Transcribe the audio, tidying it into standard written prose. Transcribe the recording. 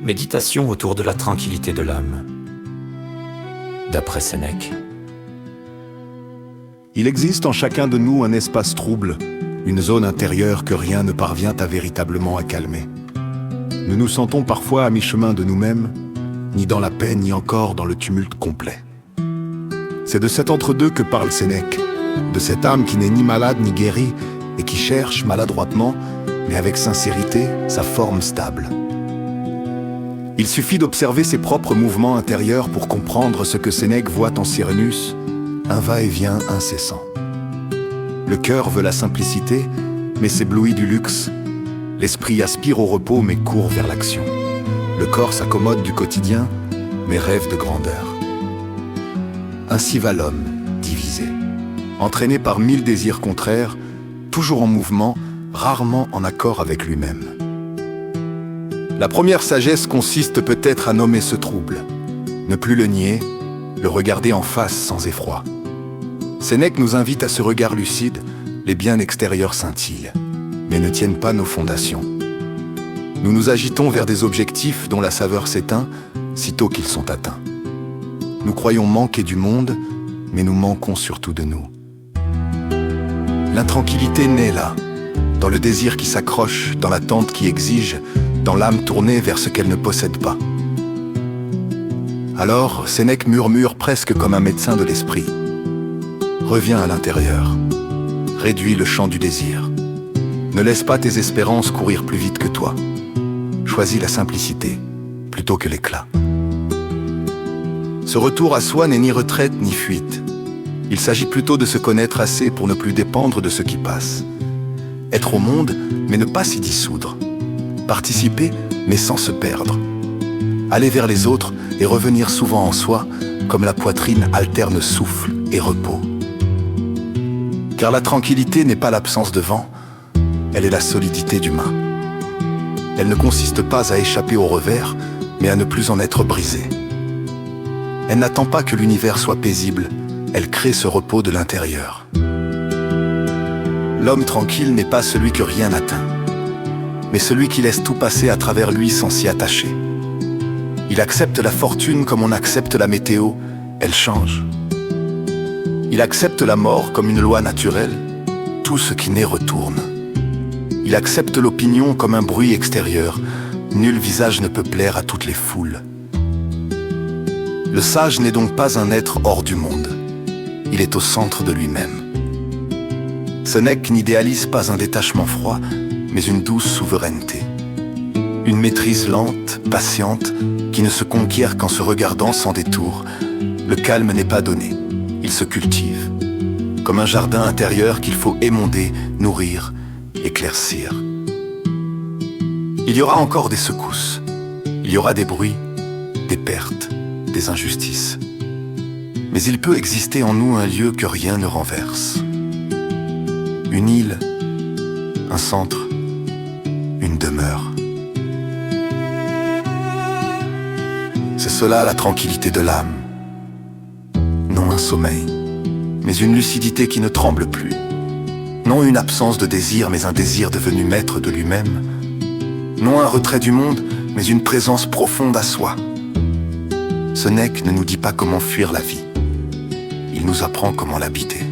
Méditation autour de la tranquillité de l'âme. D'après Sénèque. Il existe en chacun de nous un espace trouble, une zone intérieure que rien ne parvient à véritablement calmer. Nous nous sentons parfois à mi-chemin de nous-mêmes, ni dans la paix, ni encore dans le tumulte complet. C'est de cet entre-deux que parle Sénèque, de cette âme qui n'est ni malade ni guérie, et qui cherche maladroitement, mais avec sincérité, sa forme stable. Il suffit d'observer ses propres mouvements intérieurs pour comprendre ce que Sénèque voit en Cyrènus, un va-et-vient incessant. Le cœur veut la simplicité, mais s'éblouit du luxe. L'esprit aspire au repos, mais court vers l'action. Le corps s'accommode du quotidien, mais rêve de grandeur. Ainsi va l'homme, divisé, entraîné par 1000 désirs contraires, toujours en mouvement, rarement en accord avec lui-même. La première sagesse consiste peut-être à nommer ce trouble, ne plus le nier, le regarder en face sans effroi. Sénèque nous invite à ce regard lucide, les biens extérieurs scintillent, mais ne tiennent pas nos fondations. Nous nous agitons vers des objectifs dont la saveur s'éteint, sitôt qu'ils sont atteints. Nous croyons manquer du monde, mais nous manquons surtout de nous. L'intranquillité naît là, dans le désir qui s'accroche, dans l'attente qui exige, dans l'âme tournée vers ce qu'elle ne possède pas. Alors, Sénèque murmure presque comme un médecin de l'esprit. Reviens à l'intérieur. Réduis le champ du désir. Ne laisse pas tes espérances courir plus vite que toi. Choisis la simplicité, plutôt que l'éclat. Ce retour à soi n'est ni retraite ni fuite. Il s'agit plutôt de se connaître assez pour ne plus dépendre de ce qui passe. Être au monde, mais ne pas s'y dissoudre. Participer, mais sans se perdre. Aller vers les autres et revenir souvent en soi, comme la poitrine alterne souffle et repos. Car la tranquillité n'est pas l'absence de vent, elle est la solidité du mât. Elle ne consiste pas à échapper au revers, mais à ne plus en être brisée. Elle n'attend pas que l'univers soit paisible, elle crée ce repos de l'intérieur. L'homme tranquille n'est pas celui que rien n'atteint, mais celui qui laisse tout passer à travers lui sans s'y attacher. Il accepte la fortune comme on accepte la météo, elle change. Il accepte la mort comme une loi naturelle, tout ce qui naît retourne. Il accepte l'opinion comme un bruit extérieur, nul visage ne peut plaire à toutes les foules. Le sage n'est donc pas un être hors du monde, il est au centre de lui-même. Sénèque n'idéalise pas un détachement froid, mais une douce souveraineté. Une maîtrise lente, patiente, qui ne se conquiert qu'en se regardant sans détour. Le calme n'est pas donné, il se cultive. Comme un jardin intérieur qu'il faut émonder, nourrir, éclaircir. Il y aura encore des secousses, il y aura des bruits, des pertes, des injustices. Mais il peut exister en nous un lieu que rien ne renverse. Une île, un centre, une demeure. C'est cela la tranquillité de l'âme. Non un sommeil, mais une lucidité qui ne tremble plus. Non une absence de désir, mais un désir devenu maître de lui-même. Non un retrait du monde, mais une présence profonde à soi. Sénèque ne nous dit pas comment fuir la vie. Il nous apprend comment l'habiter.